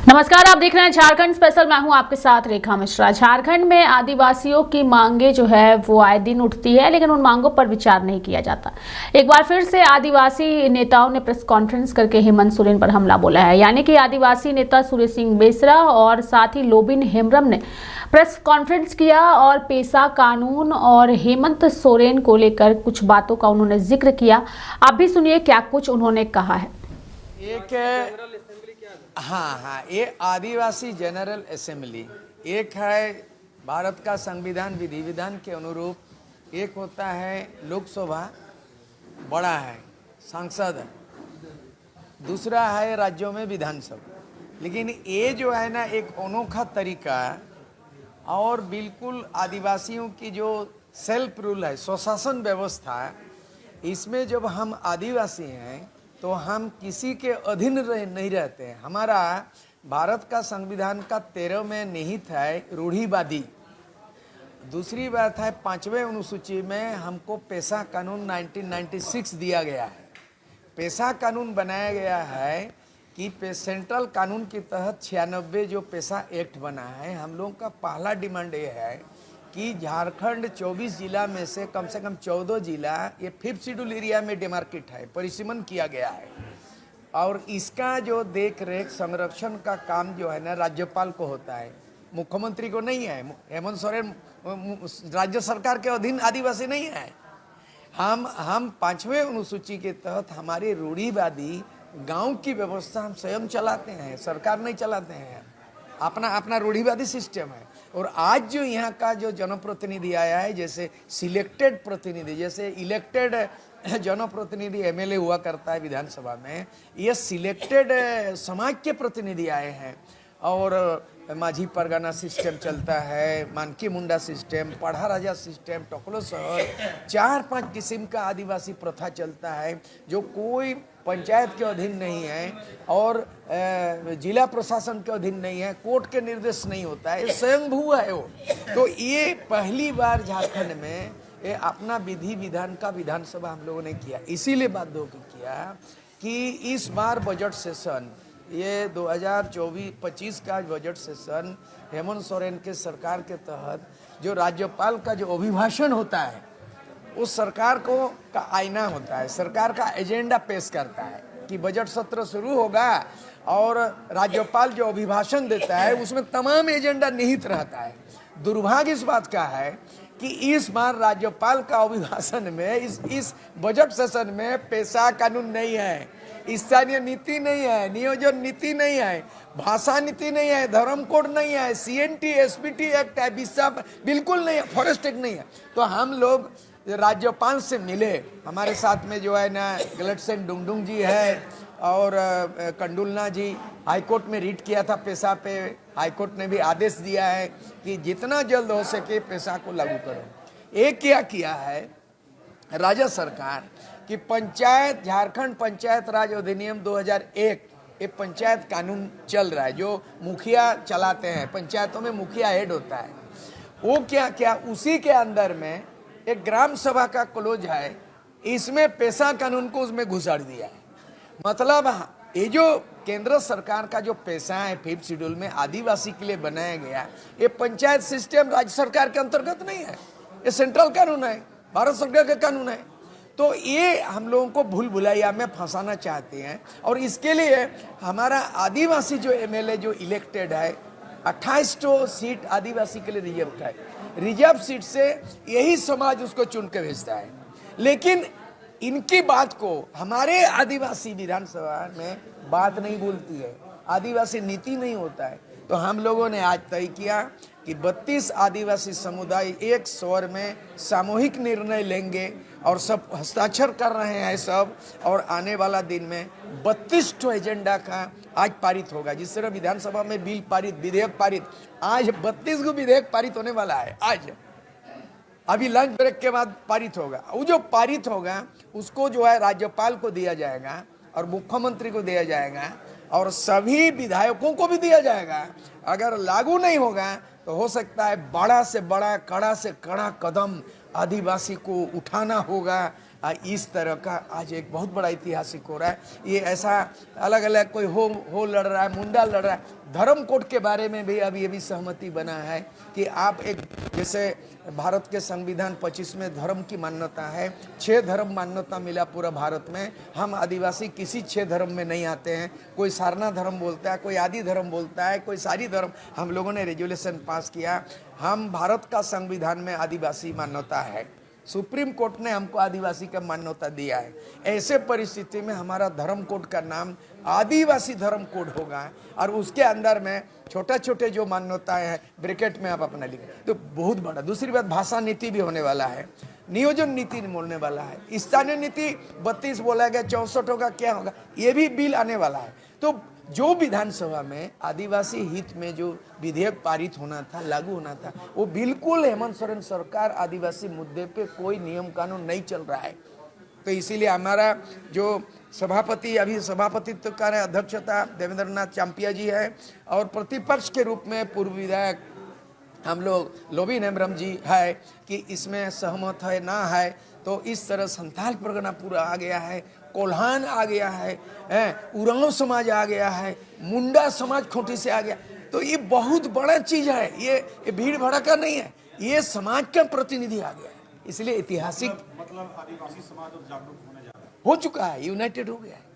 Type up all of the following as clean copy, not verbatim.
नमस्कार, आप देख रहे हैं झारखंड स्पेशल। मैं हूं आपके साथ रेखा मिश्रा। झारखंड में आदिवासियों की मांगे जो है वो आए दिन उठती है, लेकिन उन मांगों पर विचार नहीं किया जाता। एक बार फिर से आदिवासी नेताओं ने प्रेस कॉन्फ्रेंस करके हेमंत सोरेन पर हमला बोला है। यानी कि आदिवासी नेता सुरेश सिंह बेसरा और साथ ही लोबिन हेम्ब्रम ने प्रेस कॉन्फ्रेंस किया और पेसा कानून और हेमंत सोरेन को लेकर कुछ बातों का उन्होंने जिक्र किया। आप भी सुनिए क्या कुछ उन्होंने कहा है। हाँ, ये आदिवासी जनरल असेंबली एक है भारत का संविधान विधि विधान के अनुरूप। एक होता है लोकसभा, बड़ा है, सांसद है। दूसरा है राज्यों में विधानसभा। लेकिन ये जो है ना, एक अनोखा तरीका और बिल्कुल आदिवासियों की जो सेल्फ रूल है, स्वशासन व्यवस्था है, इसमें जब हम आदिवासी हैं तो हम किसी के अधीन नहीं रहते हैं। हमारा भारत का संविधान का 13 में निहित है रूढ़िवादी। दूसरी बात है 5वें अनुसूची में हमको पेशा कानून 1996 दिया गया है। पेशा कानून बनाया गया है कि सेंट्रल कानून के तहत 96 जो पेशा एक्ट बना है, हम लोगों का पहला डिमांड ये है कि झारखंड 24 जिला में से कम 14 जिला ये 5th शेड्यूल एरिया में डिमार्केट है, परिसीमन किया गया है। और इसका जो देख रेख संरक्षण का काम जो है ना, राज्यपाल को होता है, मुख्यमंत्री को नहीं है। हेमंत सोरेन राज्य सरकार के अधीन आदिवासी नहीं है। हम 5वें अनुसूची के तहत हमारी रूढ़िवादी गांव की व्यवस्था हम स्वयं चलाते हैं, सरकार नहीं चलाते हैं। अपना रूढ़िवादी सिस्टम है। और आज जो यहाँ का जो जनप्रतिनिधि आया है, जैसे सिलेक्टेड प्रतिनिधि, जैसे इलेक्टेड जनप्रतिनिधि एमएलए हुआ करता है विधानसभा में, ये सिलेक्टेड समाज के प्रतिनिधि आए हैं। और माझी परगना सिस्टम चलता है, मानकी मुंडा सिस्टम, पढ़ा राजा सिस्टम, टोकलो शहर, 4-5 किस्म का आदिवासी प्रथा चलता है जो कोई पंचायत के अधीन नहीं है और जिला प्रशासन के अधीन नहीं है, कोर्ट के निर्देश नहीं होता है, स्वयंभू है वो। तो ये पहली बार झारखंड में ये अपना विधि विधान का विधानसभा हम लोगों ने किया। इसीलिए बात किया कि इस बार बजट सेशन, ये 2024-25 का बजट सेशन हेमंत सोरेन के सरकार के तहत जो राज्यपाल का जो अभिभाषण होता है, उस सरकार को का आईना होता है, सरकार का एजेंडा पेश करता है कि बजट सत्र शुरू होगा और राज्यपाल जो अभिभाषण देता है उसमें तमाम एजेंडा निहित रहता है। दुर्भाग्य इस बात का है कि इस बार राज्यपाल का अभिभाषण में इस बजट सेशन में पेशा कानून नहीं है, स्थानीय नीति नहीं है, नियोजन नीति नहीं है, भाषा नीति नहीं है, धर्म कोड नहीं है, सीएनटी एसपीटी एक्ट है, बिल्कुल नहीं है, फॉरेस्ट एक्ट नहीं है। तो हम लोग राज्यपाल से मिले, हमारे साथ में जो है ना गलटसेन डुंगडुंग जी है और कंडुलना जी। हाईकोर्ट में रीट किया था पेशा पे, हाईकोर्ट ने भी आदेश दिया है कि जितना जल्द हो सके पेशा को लागू करो। एक क्या किया है राज्य सरकार कि पंचायत, झारखंड पंचायत राज अधिनियम 2001, ये पंचायत कानून चल रहा है जो मुखिया चलाते हैं, पंचायतों में मुखिया हेड होता है। वो क्या उसी के अंदर में एक ग्राम सभा का क्लोज है, इसमें पेशा कानून को उसमें घुसाड़ दिया है। मतलब ये जो केंद्र सरकार का जो पेशा है 5th शेड्यूल में आदिवासी के लिए बनाया गया, ये पंचायत सिस्टम राज्य सरकार के अंतर्गत नहीं है, ये सेंट्रल कानून है, भारत सरकार का कानून है। तो ये हम लोगों को भूल भुलैया में फंसाना चाहते हैं। और इसके लिए हमारा आदिवासी जो एमएलए जो इलेक्टेड है, 28 सीट आदिवासी के लिए रिजर्व है। रिजर्व सीट से यही समाज उसको चुन के भेजता है। लेकिन इनकी बात को हमारे आदिवासी विधानसभा में बात नहीं बोलती है, आदिवासी नीति नहीं होता है। तो हम लोगों ने आज तय किया कि 32 आदिवासी समुदाय एक स्वर में सामूहिक निर्णय लेंगे और सब हस्ताक्षर कर रहे हैं सब। और आने वाला दिन में 32 एजेंडा का आज पारित होगा। जिस तरह विधानसभा में बिल पारित, विधेयक पारित, आज 32 को विधेयक पारित होने वाला है। आज अभी लंच ब्रेक के बाद पारित होगा। वो जो पारित होगा उसको जो है राज्यपाल को दिया जाएगा और मुख्यमंत्री को दिया जाएगा और सभी विधायकों को भी दिया जाएगा। अगर लागू नहीं होगा तो हो सकता है बड़ा से बड़ा, कड़ा से कड़ा कदम आदिवासी को उठाना होगा। इस तरह का आज एक बहुत बड़ा ऐतिहासिक हो रहा है। ये ऐसा अलग अलग कोई हो लड़ रहा है, मुंडा लड़ रहा है। धर्म कोड के बारे में भी अब ये भी सहमति बना है कि आप एक, जैसे भारत के संविधान 25 में धर्म की मान्यता है, 6 धर्म मान्यता मिला पूरा भारत में। हम आदिवासी किसी 6 धर्म में नहीं आते हैं। कोई सारना धर्म बोलता है, कोई आदि धर्म बोलता है, कोई सारी धर्म। हम लोगों ने रेजुलेशन पास किया, हम भारत का संविधान में आदिवासी मान्यता है। सुप्रीम कोर्ट ने हमको आदिवासी का मान्यता दिया है। ऐसे परिस्थिति में हमारा धर्म कोड का नाम आदिवासी धर्म कोड होगा और उसके अंदर में छोटे छोटे जो मान्यताएं हैं ब्रैकेट में आप अपना लिखें, तो बहुत बड़ा। दूसरी बात, भाषा नीति भी होने वाला है, नियोजन नीति बोलने वाला है, स्थानीय नीति 32 बोला गया, 64 होगा, क्या होगा, ये भी बिल आने वाला है। तो जो विधानसभा में आदिवासी हित में जो विधेयक पारित होना था, लागू होना था, वो बिल्कुल हेमंत सोरेन सरकार आदिवासी मुद्दे पे कोई नियम कानून नहीं चल रहा है। तो इसीलिए हमारा जो सभापति, अभी सभापतित्व का अध्यक्षता देवेंद्र नाथ चांपिया जी है और प्रतिपक्ष के रूप में पूर्व विधायक हम लोग लोबिन हेम्ब्रम जी है कि इसमें सहमत है ना है। तो इस तरह संथाल परगना पूरा आ गया है, कोल्हान आ गया है, उरांव समाज आ गया है, मुंडा समाज खूंटी से आ गया। तो ये बहुत बड़ा चीज है, ये भीड़ भड़का नहीं है, ये समाज का प्रतिनिधि आ गया है। इसलिए ऐतिहासिक मतलब आदिवासी समाज अब जागरूक होने जा रहा है, हो चुका है, यूनाइटेड हो गया है।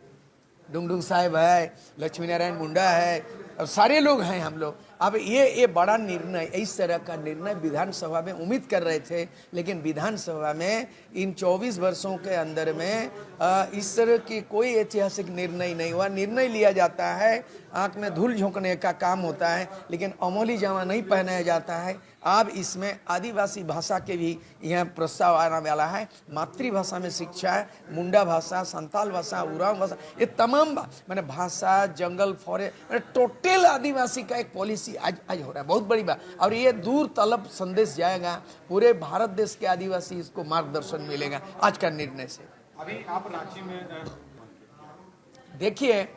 डुंगडुंग साहब है, लक्ष्मी नारायण मुंडा है, अब सारे लोग हैं हम लोग। अब ये बड़ा निर्णय, इस तरह का निर्णय विधानसभा में उम्मीद कर रहे थे, लेकिन विधानसभा में इन 24 वर्षों के अंदर में इस तरह की कोई ऐतिहासिक निर्णय नहीं हुआ। निर्णय लिया जाता है, आंख में धूल झोंकने का काम होता है, लेकिन अमोली जामा नहीं पहनाया जाता है। अब इसमें आदिवासी भाषा के भी यहाँ प्रस्ताव आने वाला है। मातृभाषा में शिक्षा है, मुंडा भाषा, संताल भाषा, उरांव भाषा, ये तमाम मैंने भाषा, जंगल, फॉरेस्ट, मैंने टोटल आदिवासी का एक पॉलिसी आज हो रहा है, बहुत बड़ी बात। और ये दूर तलब संदेश जाएगा, पूरे भारत देश के आदिवासी इसको मार्गदर्शन मिलेगा आज का निर्णय से। अभी आप रांची में देखिए,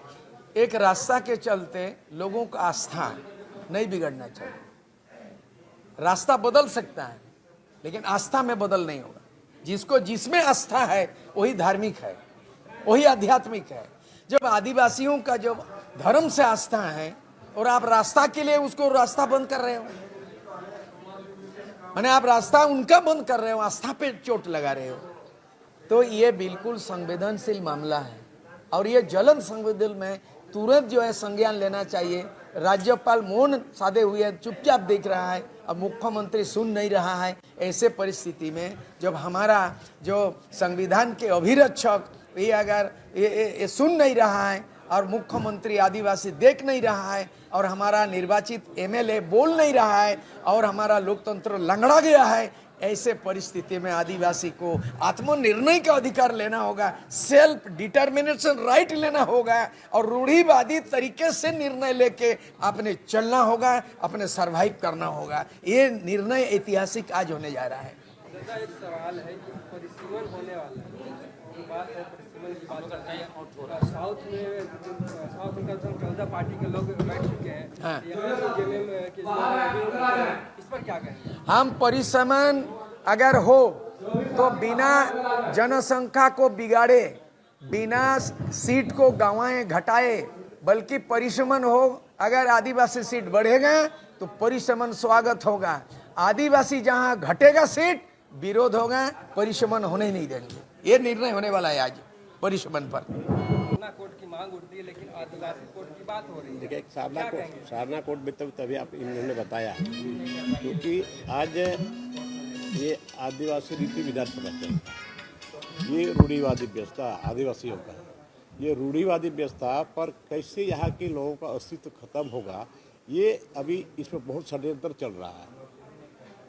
एक रास्ता के चलते लोगों का आस्था नहीं बिगड़ना चाहिए। रास्ता बदल सकता है, लेकिन आस्था में बदल नहीं होगा। जिसको जिसमें आस्था है वही धार्मिक है, वही आध्यात्मिक है। जब आदिवासियों का जो धर्म से आस्था है और आप रास्ता के लिए उसको रास्ता बंद कर रहे हो, माने आप रास्ता उनका बंद कर रहे हो, आस्था पे चोट लगा रहे हो, तो ये बिल्कुल संवेदनशील मामला है। और ये ज्वलन संवेदन में तुरंत जो है संज्ञान लेना चाहिए। राज्यपाल मौन साधे हुए हैं, चुपचाप देख रहा है, अब मुख्यमंत्री सुन नहीं रहा है। ऐसे परिस्थिति में जब हमारा जो संविधान के अभिरक्षक ये अगर ये सुन नहीं रहा है और मुख्यमंत्री आदिवासी देख नहीं रहा है और हमारा निर्वाचित एमएलए बोल नहीं रहा है और हमारा लोकतंत्र लंगड़ा गया है, ऐसे परिस्थिति में आदिवासी को आत्मनिर्णय का अधिकार लेना होगा, सेल्फ डिटर्मिनेशन राइट लेना होगा और रूढ़िवादी तरीके से निर्णय लेके अपने चलना होगा, अपने सरवाइव करना होगा। ये निर्णय ऐतिहासिक आज होने जा रहा है। एक सवाल है कि परिसीमन होने वाला है, बात है परिसीमन की बात करते हैं। साउथ में जनता पार्टी के लोग बैठ चुके हैं, हाँ। इस पर क्या कहें? हम परिसीमन अगर हो तो बिना जनसंख्या को बिगाड़े, बिना सीट को गंवाए घटाए, बल्कि परिसीमन हो। अगर आदिवासी सीट बढ़ेगा तो परिसीमन स्वागत होगा, आदिवासी जहां घटेगा सीट विरोध होगा, परिसीमन होने ही नहीं देंगे। ये निर्णय होने वाला है आज परिसीमन पर। कोर्ट की मांग उठती है, लेकिन आदिवासी कोर्ट की बात हो रही है। देखिए, सारना कोर्ट में तभी आप इन्होंने बताया, क्योंकि आज ये आदिवासी रीति विधान सभा चलता, ये रूढ़िवादी व्यवस्था आदिवासियों का, ये रूढ़िवादी व्यवस्था पर कैसे यहाँ के लोगों का अस्तित्व खत्म होगा, ये अभी इसमें बहुत षड्यंत्र चल रहा है।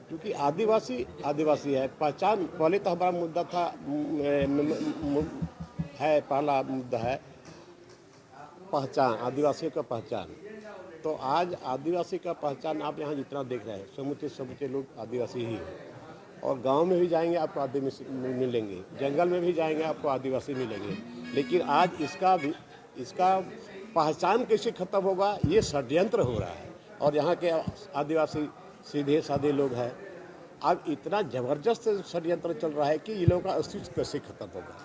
क्योंकि आदिवासी है, पहचान पहले तो हमारा मुद्दा था है, पहला मुद्दा है पहचान, आदिवासियों का पहचान। तो आज आदिवासी का पहचान आप यहाँ जितना देख रहे हैं, समूचे लोग आदिवासी ही हैं। और गांव में भी जाएंगे आपको आदिवासी मिलेंगे, जंगल में भी जाएंगे आपको आदिवासी मिलेंगे। लेकिन आज इसका पहचान कैसे खत्म होगा, ये षड्यंत्र हो रहा है। और यहाँ के आदिवासी सीधे साधे लोग हैं, अब इतना जबरदस्त षड्यंत्र चल रहा है कि ये लोगों का अस्तित्व कैसे खत्म होगा,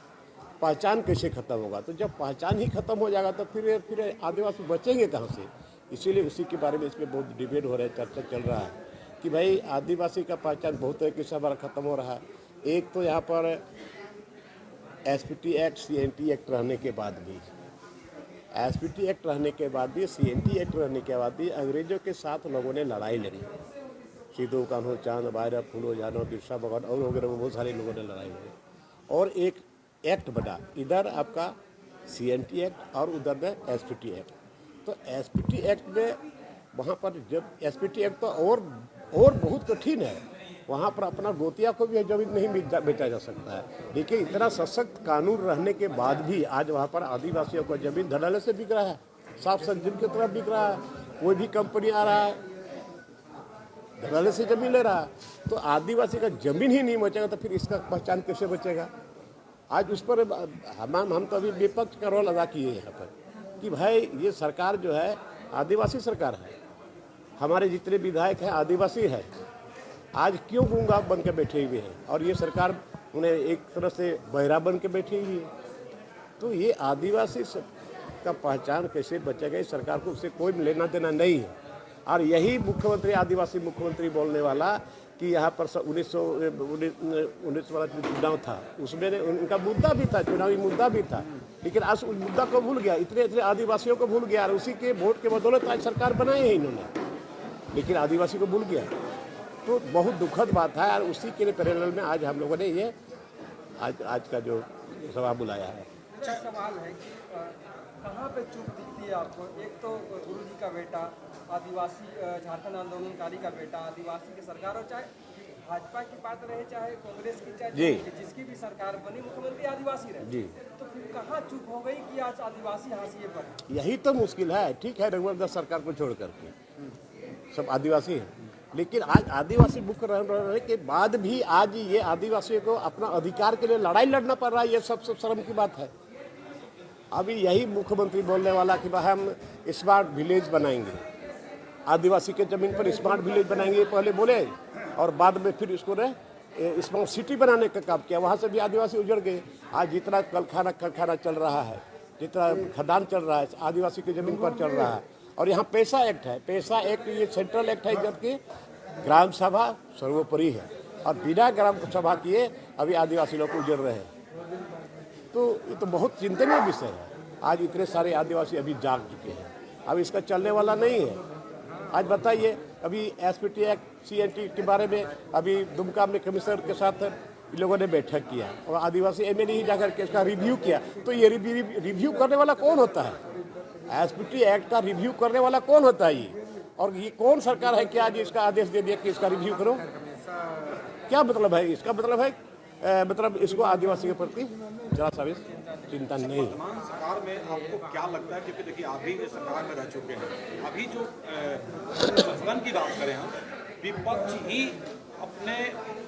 पहचान कैसे खत्म होगा। तो जब पहचान ही खत्म हो जाएगा तो फिर आदिवासी बचेंगे कहाँ से। इसीलिए उसी के बारे में इसमें बहुत डिबेट हो रहा है, चर्चा चल रहा है कि भाई आदिवासी का पहचान बहुत तरीके से हमारा खत्म हो रहा है। एक तो यहाँ पर एसपीटी एक्ट, सीएनटी एक्ट रहने के बाद भी, एसपीटी एक्ट रहने के बाद भी, सीएनटी एक्ट रहने के बाद भी अंग्रेजों के साथ लोगों ने लड़ाई लड़ी। सिद्धू कान्हो, चांद बायरा, फूलो जानो, बिरसा भगत और वगैरह बहुत सारे लोगों ने लड़ाई लड़ी और एक एक्ट बना, इधर आपका सीएनटी एक्ट और उधर में एसपीटी एक्ट। तो एसपीटी एक्ट में वहाँ पर जब एसपीटी एक्ट तो और बहुत कठिन है, वहाँ पर अपना गोतिया को भी जमीन नहीं बेचा जा सकता है। देखिए इतना सशक्त कानून रहने के बाद भी आज वहाँ पर आदिवासियों को जमीन धड़ल्ले से बिक रहा है, साफ संजीव की तरफ बिक रहा है। कोई भी कंपनी आ रहा है धड़ल्ले से जमीन ले रहा है, तो आदिवासी का जमीन ही नहीं बचेगा तो फिर इसका पहचान कैसे बचेगा। आज उस पर हम तो अभी विपक्ष का रोल अदा किए यहाँ पर कि भाई ये सरकार जो है आदिवासी सरकार है, हमारे जितने विधायक हैं आदिवासी है, आज क्यों गूंगा बन के बैठे हुए हैं और ये सरकार उन्हें एक तरह से बहरा बन के बैठी हुई है। तो ये आदिवासी का पहचान कैसे बचेगा, इस सरकार को उससे कोई लेना देना नहीं है। और यही मुख्यमंत्री आदिवासी मुख्यमंत्री बोलने वाला कि यहाँ पर 19 वाला चुनाव था उसमें उनका मुद्दा भी था, चुनावी मुद्दा भी था, लेकिन आज उस मुद्दा को भूल गया, इतने आदिवासियों को भूल गया और उसी के वोट के बदौलत आज सरकार बनाई है इन्होंने, लेकिन आदिवासी को भूल गया। तो बहुत दुखद बात है और उसी के पैरेलल में आज हम लोगों ने ये आज का जो सभा बुलाया है। मेरा सवाल है कि कहाँ पे चूक दिखती है आपको? एक तो गुरु जी का बेटा आदिवासी, झारखंड आंदोलनकारी का बेटा आदिवासी की सरकार हो, चाहे भाजपा की बात रहे चाहे कांग्रेस की, चाहे जिसकी भी सरकार बनी मुख्यमंत्री आदिवासी रहे जी, तो फिर कहाँ चूक हो गई कि आज आदिवासी हाशिए पर? यही तो मुश्किल है। ठीक है रघुवर सरकार को छोड़ करके सब आदिवासी हैं, लेकिन आज आदिवासी मुख्य रहने के बाद भी आज ये आदिवासियों को अपना अधिकार के लिए लड़ाई लड़ना पड़ रहा है, ये सबसे शर्म की बात है। अभी यही मुख्यमंत्री बोलने वाला कि भाई हम स्मार्ट विलेज बनाएंगे, आदिवासी के ज़मीन पर स्मार्ट विलेज बनाएंगे पहले बोले और बाद में फिर इसको स्मार्ट सिटी बनाने का काम किया, वहाँ से भी आदिवासी उजड़ गए। आज जितना कारखाना चल रहा है, जितना खदान चल रहा है आदिवासी की ज़मीन पर चल रहा है। और यहाँ पैसा एक्ट है, पैसा एक्ट ये सेंट्रल एक्ट है, जबकि ग्राम सभा सर्वोपरि है और बिना ग्राम सभा किए अभी आदिवासी लोग उजड़ रहे हैं। तो ये तो बहुत चिंतनीय विषय है। आज इतने सारे आदिवासी अभी जाग चुके हैं, अब इसका चलने वाला नहीं है। आज बताइए अभी एसपीटी एक्ट सीएनटी के बारे में अभी दुमका में कमिश्नर के साथ इन लोगों ने बैठक किया और आदिवासी एमएलए ही जाकर के इसका रिव्यू किया। तो ये रिव्यू करने वाला कौन होता है? एसपीटी एक्ट का रिव्यू करने वाला कौन होता है ये? और ये कौन सरकार है कि आज इसका आदेश दे दिया कि इसका रिव्यू करो? क्या मतलब है इसका? मतलब है मतलब इसको आदिवासी के प्रति जरा सा भी चिंता नहीं। वर्तमान सरकार में आपको क्या लगता है, क्योंकि देखिए आप भी इस सरकार में रह चुके हैं, अभी जो संसदन की बात करें हम, विपक्ष ही अपने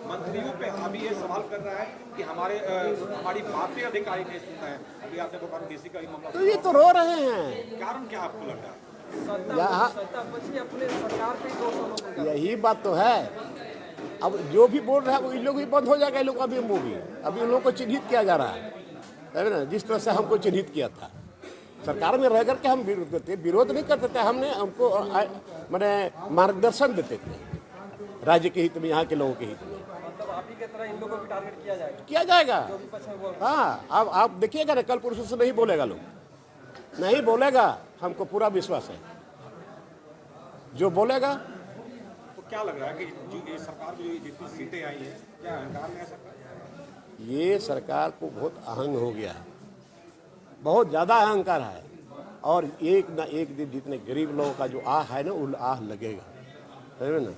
मंत्रियों पे अभी ये सवाल कर रहा है कि हमारी बातें अधिकारी नहीं सुन रहे हैं। अभी आपने बोकारो डीसी का ही मामला, तो ये तो रो रहे हैं। कारण क्या आपको लग रहा है? अपने सरकार पे दोष, यही बात तो है। अब जो भी बोल रहा है वो इन लोग भी बंद हो जाएगा। इन लोग अभी मूवी अभी उन लोगों को चिन्हित किया जा रहा है ना, जिस तरह से हमको चिन्हित किया था। सरकार में रह करके हम विरोध नहीं करते थे, हमको मैंने मार्गदर्शन देते थे राज्य के हित में, यहाँ के लोगों के हित में। मतलब आप ही की तरह इन लोगों को भी टारगेट किया जाएगा। हाँ, अब आप देखिएगा ना, कल पुरुषों से नहीं बोलेगा, लोग नहीं बोलेगा, हमको पूरा विश्वास है। जो बोलेगा तो क्या लग रहा है कि ये सरकार में जितनी सीटें आई हैं, क्या अहंकार में है सरकार? ये सरकार को बहुत अहंग हो गया है, बहुत ज़्यादा अहंकार है। और एक ना एक दिन जितने गरीब लोगों का जो आह है ना, वो आह लगेगा, है ना।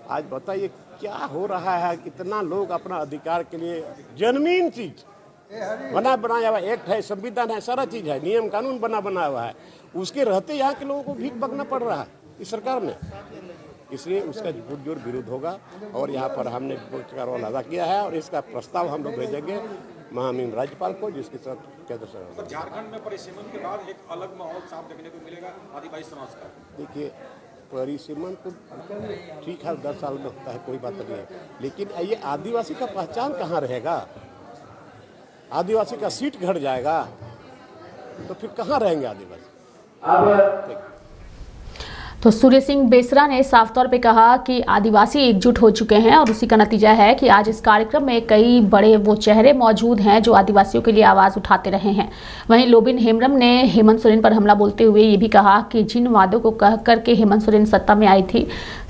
आज बताइए क्या हो रहा है, इतना लोग अपना अधिकार के लिए जन्मीन चीज बनाया हुआ एक्ट है, संविधान है, सारा चीज है, नियम कानून बनाया हुआ है, उसके रहते यहाँ के लोगों को भीख मांगना पड़ रहा है इस सरकार में। इसलिए उसका पुरजोर विरोध होगा और यहाँ पर हमने विपक्ष का रोल अदा किया है और इसका प्रस्ताव हम लोग भेजेंगे महामहिम राज्यपाल को, जिसके साथ केंद्र सरकार। तो झारखंड में परिसीमन के बाद एक अलग माहौल साफ देखने को मिलेगा आदिवासी समाज का। देखिए परिसीमन तो ठीक है, 10 साल में होता है, कोई बात नहीं है, लेकिन ये आदिवासी का पहचान कहाँ रहेगा? आदिवासी का सीट घट जाएगा तो फिर कहाँ रहेंगे आदिवासी? तो सूर्य सिंह बेसरा ने साफ तौर पे कहा कि आदिवासी एकजुट हो चुके हैं और उसी का नतीजा है कि आज इस कार्यक्रम में कई बड़े वो चेहरे मौजूद हैं जो आदिवासियों के लिए आवाज़ उठाते रहे हैं। वहीं लोबिन हेम्ब्रम ने हेमंत सोरेन पर हमला बोलते हुए ये भी कहा कि जिन वादों को कह करके हेमंत सोरेन सत्ता में आई थी,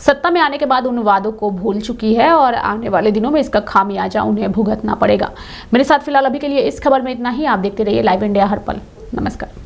सत्ता में आने के बाद उन वादों को भूल चुकी है और आने वाले दिनों में इसका खामियाजा उन्हें भुगतना पड़ेगा। मेरे साथ फिलहाल अभी के लिए इस खबर में इतना ही। आप देखते रहिए लाइव इंडिया हर पल। नमस्कार।